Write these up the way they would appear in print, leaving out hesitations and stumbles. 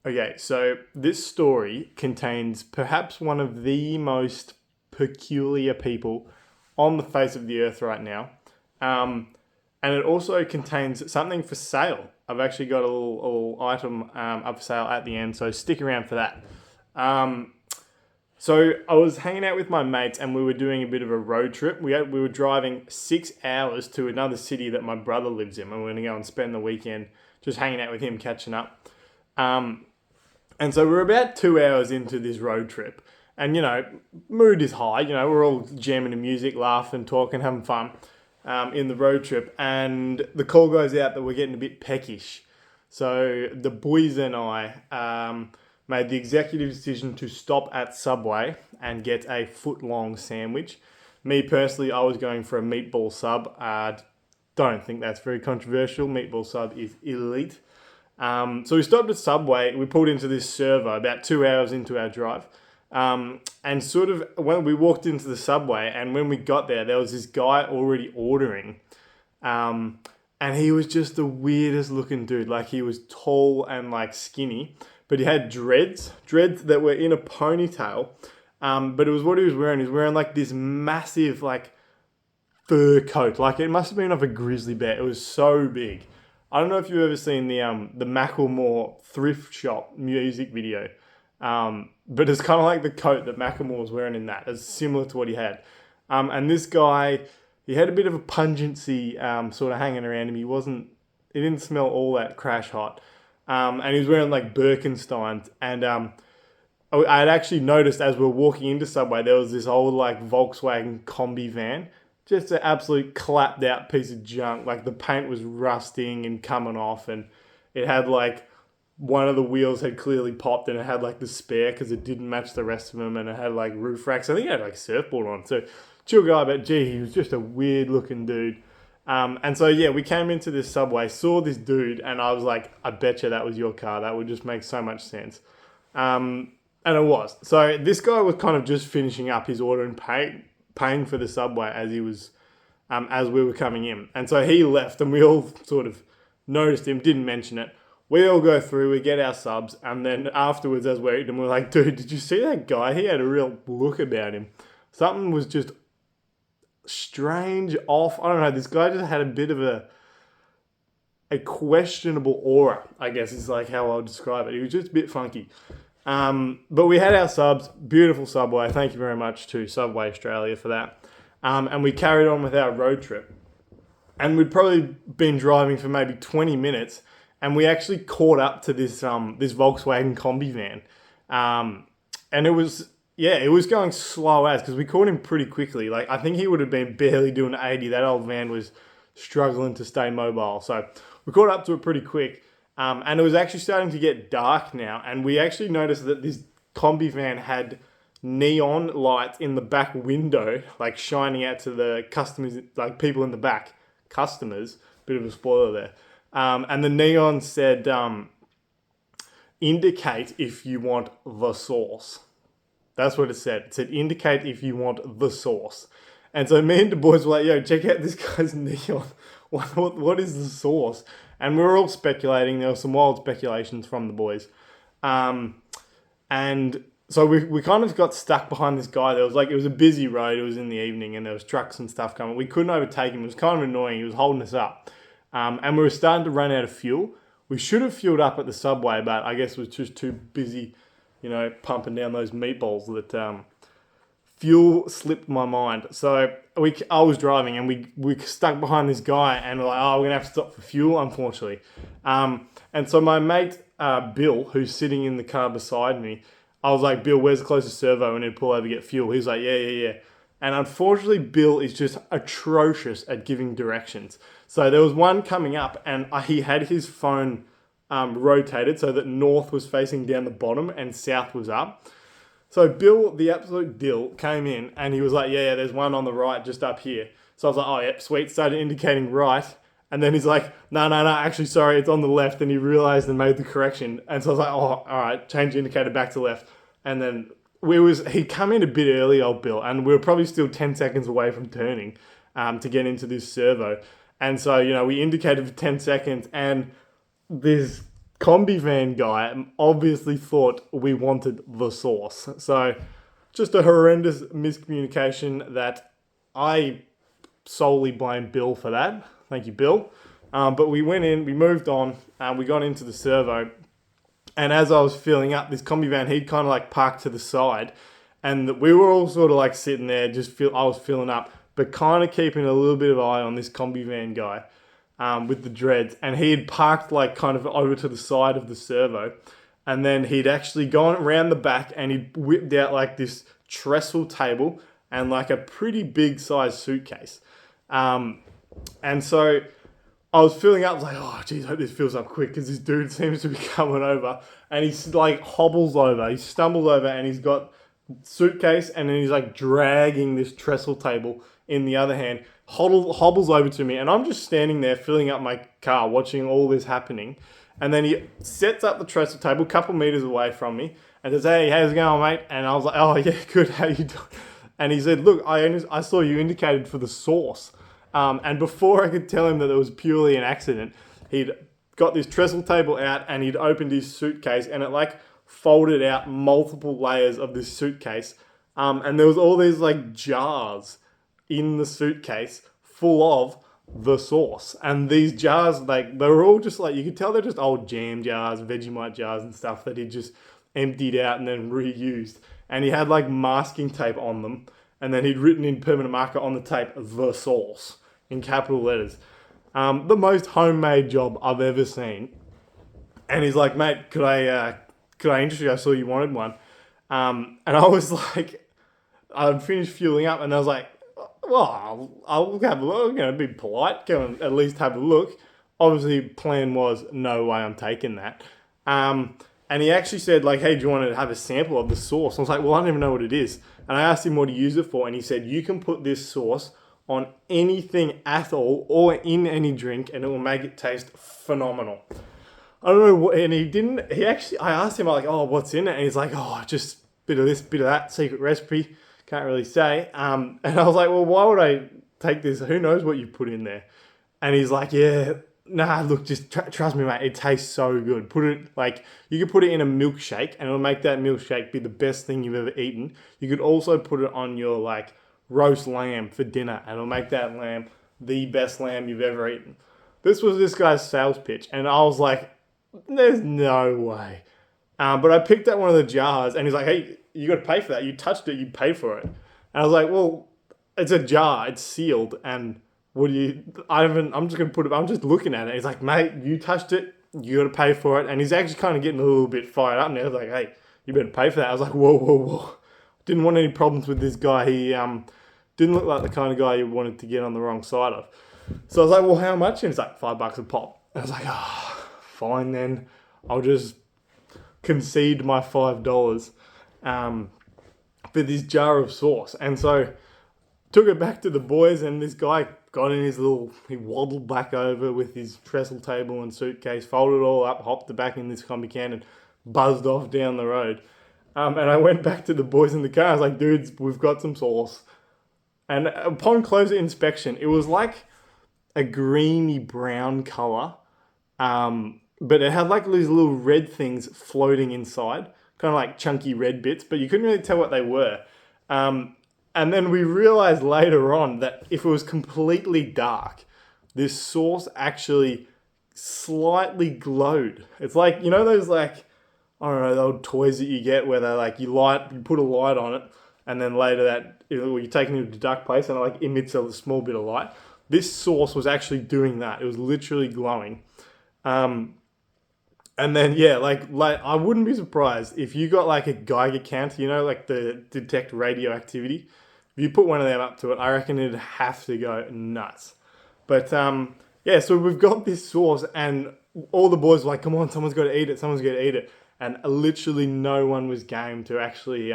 Okay, so this story contains perhaps one of the most peculiar people on the face of the earth right now. Um, and it also contains something for sale. I've actually got a little item up for sale at the end, so stick around for that. Um, so I was hanging out with my mates and we were doing a bit of a road trip. We were driving 6 hours to another city that my brother lives in, and we're going to go and spend the weekend just hanging out with him, catching up. Um, and so we're about 2 hours into this road trip. And, mood is high. We're all jamming to music, laughing, talking, having fun in the road trip. And the call goes out that we're getting a bit peckish. So the boys and I made the executive decision to stop at Subway and get a foot-long sandwich. Me personally, I was going for a meatball sub. Don't think that's very controversial. Meatball sub is elite. So we stopped at Subway. We pulled into this servo about 2 hours into our drive. And sort of when we walked into the Subway and when we got there was this guy already ordering. And he was just the weirdest looking dude. Like, he was tall and like skinny, but he had dreads that were in a ponytail. But it was what he was wearing. He was wearing like this massive like fur coat. Like, it must have been of a grizzly bear. It was so big. I don't know if you've ever seen the Macklemore thrift shop music video, but it's kind of like the coat that Macklemore was wearing in that. It's similar to what he had. And this guy, he had a bit of a pungency sort of hanging around him. He didn't smell all that crash hot. And he was wearing like Birkensteins. And I had actually noticed as we were walking into Subway, there was this old like Volkswagen Combi van. Just an absolute clapped out piece of junk. Like, the paint was rusting and coming off, and it had like one of the wheels had clearly popped, and it had like the spare because it didn't match the rest of them, and it had like roof racks. I think it had like a surfboard on. So chill guy, but gee, he was just a weird looking dude. And so yeah, we came into this Subway, saw this dude, and I was like, I bet you that was your car. That would just make so much sense. And it was. So this guy was kind of just finishing up his order and paying for the Subway as he was, as we were coming in. And so he left and we all sort of noticed him, didn't mention it. We all go through, we get our subs, and then afterwards as we're eating, we're like, dude, did you see that guy? He had a real look about him. Something was just strange, off. I don't know, this guy just had a bit of a questionable aura, I guess is like how I'll describe it. He was just a bit funky. But we had our subs, beautiful Subway. Thank you very much to Subway Australia for that. And we carried on with our road trip. And we'd probably been driving for maybe 20 minutes, and we actually caught up to this Volkswagen Combi van. And it was going slow as, because we caught him pretty quickly. Like, I think he would have been barely doing 80. That old van was struggling to stay mobile. So we caught up to it pretty quick. And it was actually starting to get dark now. And we actually noticed that this Combi van had neon lights in the back window, like shining out to the customers, like people in the back. Customers, bit of a spoiler there. And the neon said, indicate if you want the sauce. That's what it said. It said, indicate if you want the sauce. And so me and the boys were like, yo, check out this guy's neon. What is the sauce? And we were all speculating. There were some wild speculations from the boys. And so we kind of got stuck behind this guy. It was a busy road. It was in the evening and there was trucks and stuff coming. We couldn't overtake him. It was kind of annoying. He was holding us up. And we were starting to run out of fuel. We should have fueled up at the Subway, but I guess it was just too busy, pumping down those meatballs that fuel slipped my mind. So I was driving and we stuck behind this guy and we're like, oh, we're going to have to stop for fuel, unfortunately. And so my mate, Bill, who's sitting in the car beside me, I was like, Bill, where's the closest servo? We need to pull over to get fuel. He's like, yeah. And unfortunately, Bill is just atrocious at giving directions. So there was one coming up and he had his phone rotated so that north was facing down the bottom and south was up. So Bill, the absolute dill, came in and he was like, yeah, there's one on the right just up here. So I was like, oh, yep, sweet. Started indicating right. And then he's like, no, actually, sorry, it's on the left. And he realized and made the correction. And so I was like, oh, all right, change the indicator back to left. And then he'd come in a bit early, old Bill, and we were probably still 10 seconds away from turning to get into this servo. And so, we indicated for 10 seconds and this combi van guy obviously thought we wanted the sauce. So just a horrendous miscommunication that I solely blame Bill for that. Thank you, Bill. But we went in, we moved on, and we got into the servo. And as I was filling up this combi van, he'd kind of like parked to the side, and we were all sort of like sitting there, I was filling up, but kind of keeping a little bit of eye on this combi van guy with the dreads. And he had parked like kind of over to the side of the servo, and then he'd actually gone around the back and he'd whipped out like this trestle table and like a pretty big size suitcase. And so I was filling up, I was like, oh, geez, I hope this fills up quick because this dude seems to be coming over. And he's like hobbles over, he stumbles over and he's got suitcase and then he's like dragging this trestle table in the other hand, hobbles over to me. And I'm just standing there filling up my car, watching all this happening. And then he sets up the trestle table a couple meters away from me and says, hey, how's it going, mate? And I was like, oh, yeah, good, how you doing? And he said, look, I saw you indicated for the sauce. And before I could tell him that it was purely an accident, he'd got this trestle table out and he'd opened his suitcase and it like folded out multiple layers of this suitcase. And there was all these like jars in the suitcase full of the sauce. And these jars, like they were all just like, you could tell they're just old jam jars, Vegemite jars and stuff that he just emptied out and then reused. And he had like masking tape on them. And then he'd written in permanent marker on the tape, the sauce, in capital letters. The most homemade job I've ever seen. And he's like, mate, could I interest you? I saw you wanted one. And I was like, I'd finished fueling up and I was like, well, I'll have a look, be polite, go and at least have a look. Obviously, plan was, no way I'm taking that. And he actually said, like, hey, do you want to have a sample of the sauce? I was like, well, I don't even know what it is. And I asked him what he used it for, and he said, you can put this sauce on anything at all or in any drink, and it will make it taste phenomenal. I don't know what, and I asked him, like, oh, what's in it? And he's like, oh, just bit of this, bit of that, secret recipe. Can't really say. And I was like, well, why would I take this? Who knows what you put in there? And he's like, yeah, nah, look, just trust me, mate. It tastes so good. You could put it in a milkshake and it'll make that milkshake be the best thing you've ever eaten. You could also put it on your like roast lamb for dinner and it'll make that lamb the best lamb you've ever eaten. This was this guy's sales pitch. And I was like, there's no way. But I picked up one of the jars and he's like, hey, you got to pay for that. You touched it, you pay for it. And I was like, well, it's a jar, it's sealed. And I'm just looking at it. He's like, mate, you touched it, you got to pay for it. And he's actually kind of getting a little bit fired up. And I was like, hey, you better pay for that. I was like, whoa. Didn't want any problems with this guy. He didn't look like the kind of guy you wanted to get on the wrong side of. So I was like, well, how much? And it's like $5 a pop. And I was like, fine then. I'll just concede my $5 for this jar of sauce. And so took it back to the boys, and this guy got in he waddled back over with his trestle table and suitcase, folded it all up, hopped it back in this combi can and buzzed off down the road. And I went back to the boys in the car. I was like, dudes, we've got some sauce. And upon closer inspection, it was like a greeny brown color. But it had like these little red things floating inside, kind of like chunky red bits, but you couldn't really tell what they were. And then we realized later on that if it was completely dark, this sauce actually slightly glowed. It's like, you know those like, I don't know, the old toys that you get where they like, you put a light on it, and then later you're taking it to dark place and it like emits a small bit of light. This sauce was actually doing that. It was literally glowing. And then, yeah, like I wouldn't be surprised if you got like a Geiger counter, you know, like the detect radioactivity. If you put one of them up to it, I reckon it'd have to go nuts. But yeah, so we've got this sauce and all the boys were like, come on, someone's got to eat it. And literally no one was game to actually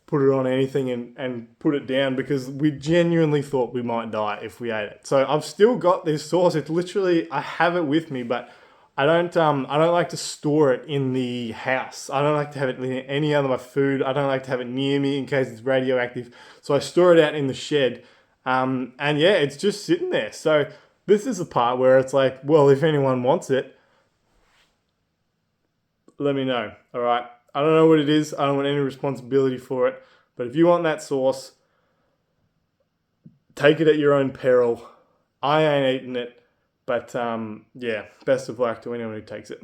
put it on anything and put it down because we genuinely thought we might die if we ate it. So I've still got this sauce. It's literally, I have it with me, but I don't like to store it in the house. I don't like to have it in any other of my food. I don't like to have it near me in case it's radioactive. So I store it out in the shed. And yeah, it's just sitting there. So this is the part where it's like, well, if anyone wants it, let me know. All right. I don't know what it is. I don't want any responsibility for it. But if you want that sauce, take it at your own peril. I ain't eating it. But yeah, best of luck to anyone who takes it.